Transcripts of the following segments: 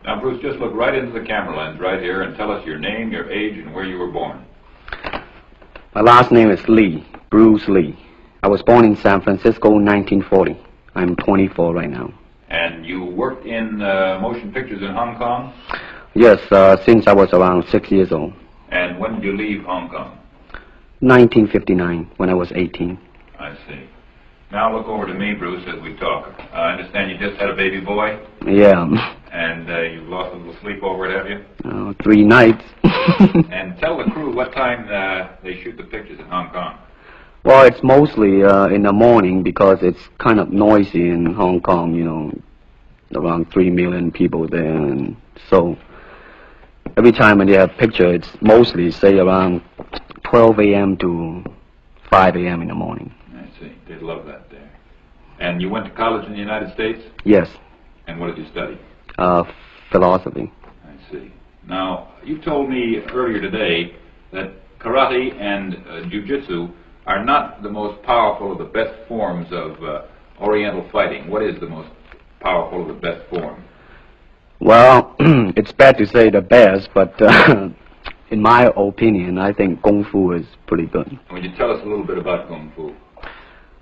Now, Bruce, just look right into the camera lens right here and tell us your name, your age, and where you were born. My last name is Lee, Bruce Lee. I was born in San Francisco in 1940. I'm 24 right now. And you worked in motion pictures in Hong Kong? Yes, since I was around 6 years old. And when did you leave Hong Kong? 1959, when I was 18. I see. Now look over to me, Bruce, as we talk. I understand you just had a baby boy? Yeah. And you've lost a little sleep over it, have you? 3 nights. And tell the crew what time they shoot the pictures in Hong Kong. Well, it's mostly in the morning because it's kind of noisy in Hong Kong, you know, around 3 million people there. And so every time when they have picture, it's mostly, say, around 12 a.m. to 5 a.m. in the morning. I see. They love that there. And you went to college in the United States? Yes. And what did you study? Philosophy. I see. Now, you told me earlier today that karate and jiu-jitsu are not the most powerful of the best forms of Oriental fighting. What is the most powerful of the best form? Well, it's bad to say the best, but in my opinion, I think Kung Fu is pretty good. Would you tell us a little bit about Kung Fu?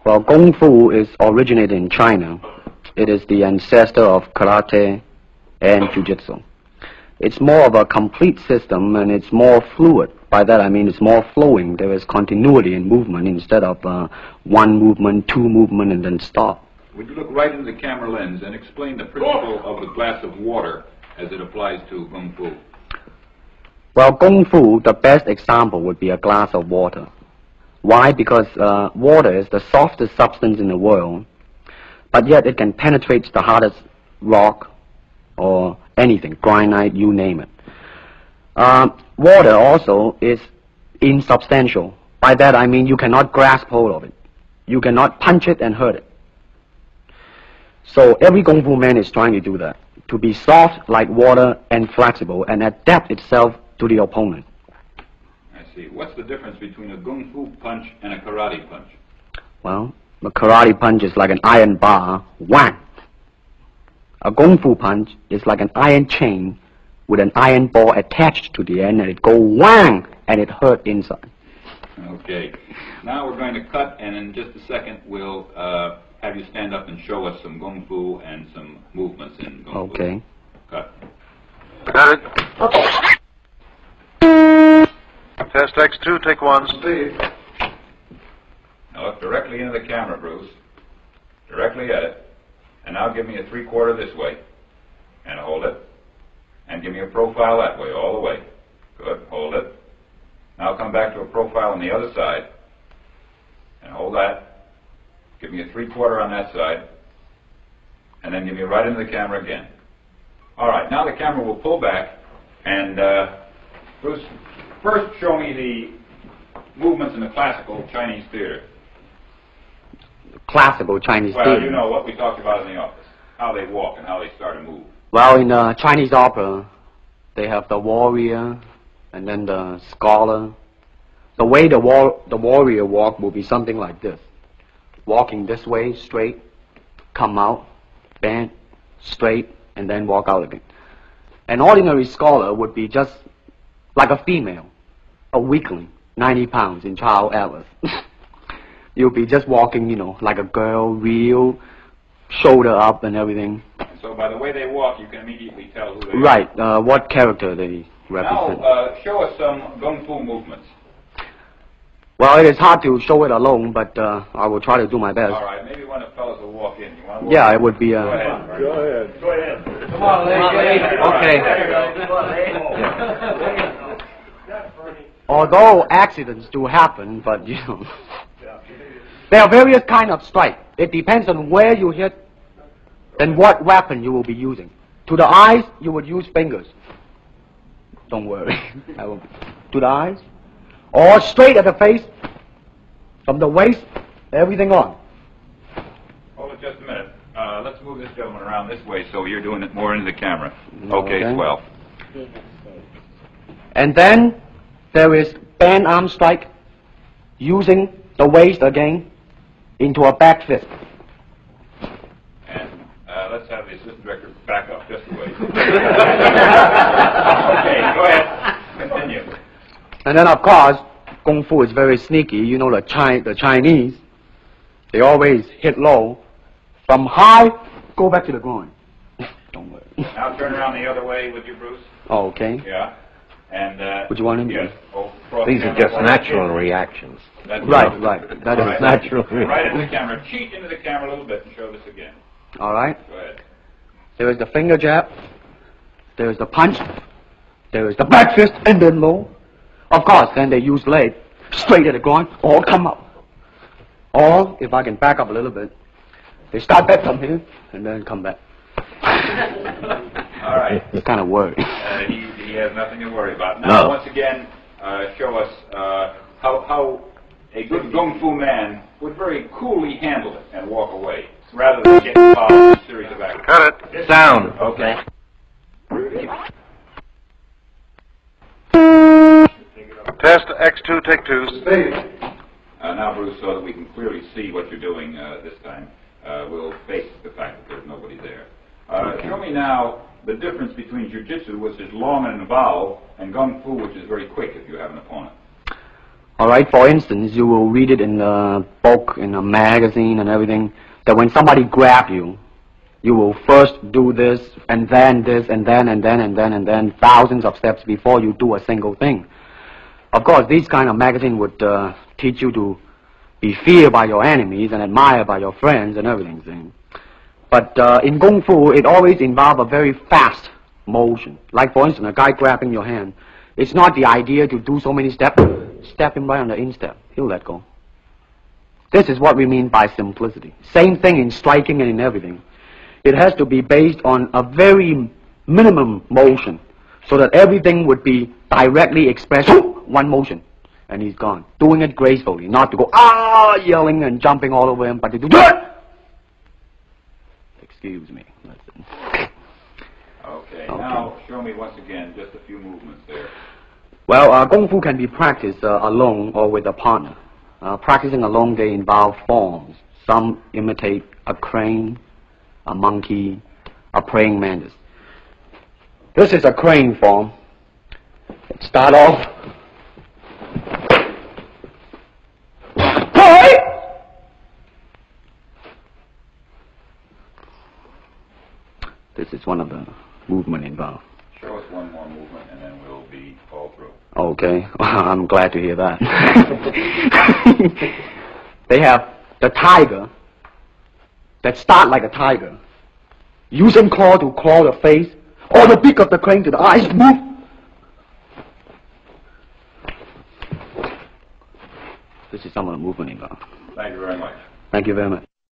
Well, Kung Fu is originated in China. It is the ancestor of karate and jiu-jitsu. It's more of a complete system, and it's more fluid. By that I mean it's more flowing. There is continuity in movement instead of one movement, two movement, and then stop. Would you look right into the camera lens and explain the principle of the glass of water as it applies to Kung Fu? Well, Kung Fu, the best example would be a glass of water. Why? Because water is the softest substance in the world, but yet it can penetrate the hardest rock or anything, granite, you name it. Water also is insubstantial. By that I mean you cannot grasp hold of it. You cannot punch it and hurt it. So every Kung Fu man is trying to do that, to be soft like water and flexible and adapt itself to the opponent. I see. What's the difference between a Kung Fu punch and a karate punch? Well, a karate punch is like an iron bar, whang. A Kung Fu punch is like an iron chain with an iron ball attached to the end, and it go whang, and it hurt inside. Okay. Now we're going to cut, and in just a second we'll have you stand up and show us some Kung Fu and some movements in Kung Fu. Okay. Cut. Got it. Test X2, take 1. Speed. Now look directly into the camera, Bruce. Directly at it. And now give me a 3/4 this way. And hold it. And give me a profile that way, all the way. Good. Hold it. Now come back to a profile on the other side. And hold that. Give me a 3/4 on that side. And then give me right into the camera again. All right. Now the camera will pull back. And Bruce, first show me the movements in the classical Chinese theater. Classical Chinese Well, theater. you know what we talked about in the office. How they walk and how they start to move. Well, in Chinese opera, they have the warrior and then the scholar. The way the warrior walk will be something like this. Walking this way, straight, come out, bend, straight, and then walk out again. An ordinary scholar would be just like a female, a weakling, 90 pounds in Child Atlas. You'll be just walking, you know, like a girl, real, shoulder up and everything. So by the way they walk, you can immediately tell who they are. Right, what character they represent. Now, show us some Kung Fu movements. Well, it is hard to show it alone, but I will try to do my best. All right, maybe one of the fellows will walk in. You want to walk Yeah, in? it would be... Go ahead. Go ahead. Go ahead. Come on, lady. Okay. Although accidents do happen, but, you know... There are various kind of strike. It depends on where you hit and what weapon you will be using. To the eyes, you would use fingers. Don't worry. To the eyes. Or straight at the face. From the waist, everything on. Hold it just a minute. Let's move this gentleman around this way so you're doing it more into the camera. Okay, swell. And then there is band arm strike using the waist again into a back fist. And let's have this assistant director back up just a way. Okay, go ahead. Continue. And then, of course, Kung Fu is very sneaky. You know, the Chinese, they always hit low. From high, go back to the groin. Don't worry. Now turn around the other way with you, Bruce. Oh, okay. Yeah. And, What do you want him to yes. do? Oh, cross These are camera just forward. natural reactions. That's Right. That is Right. natural. Right into the camera. Cheat into the camera a little bit and show this again. All right. Go ahead. There is the finger jab. There is the punch. There is the back fist and then low. Of course, then they use leg straight at the groin or come up. Or, if I can back up a little bit, they start back from here and then come back. All right. It's kind of worried. He has nothing to worry about. Now, No. once again, show us how a good Kung Fu man would very coolly handle it and walk away, rather than get involved in a series of actions. Cut it. Sound. Okay. Test X2, take 2. Speed. Now, Bruce, so that we can clearly see what you're doing this time, we'll face the fact that there's nobody there. Show me now the difference between jiu-jitsu, which is long and involved, and Kung Fu, which is very quick if you have an opponent. All right, for instance, you will read it in a book, in a magazine and everything, that when somebody grab you, you will first do this, and then this, and then, thousands of steps before you do a single thing. Of course, these kind of magazine would teach you to be feared by your enemies and admired by your friends and everything. See? But in Kung Fu, it always involves a very fast motion. Like, for instance, a guy grabbing your hand. It's not the idea to do so many steps. Step him right on the instep. He'll let go. This is what we mean by simplicity. Same thing in striking and in everything. It has to be based on a very minimum motion so that everything would be directly expressed. One motion, and he's gone. Doing it gracefully, not to go, yelling and jumping all over him, but to do Excuse me. Listen. Okay. Now, show me once again just a few movements there. Well, Kung Fu can be practiced alone or with a partner. Practicing alone, they involve forms. Some imitate a crane, a monkey, a praying mantis. This is a crane form. Start off. This is one of the movement involved. Show us one more movement, and then we'll be all through. Okay, I'm glad to hear that. They have the tiger that start like a tiger, using claw to claw the face, or the beak of the crane to the eyes move. This is some of the movement involved. Thank you very much. Thank you very much.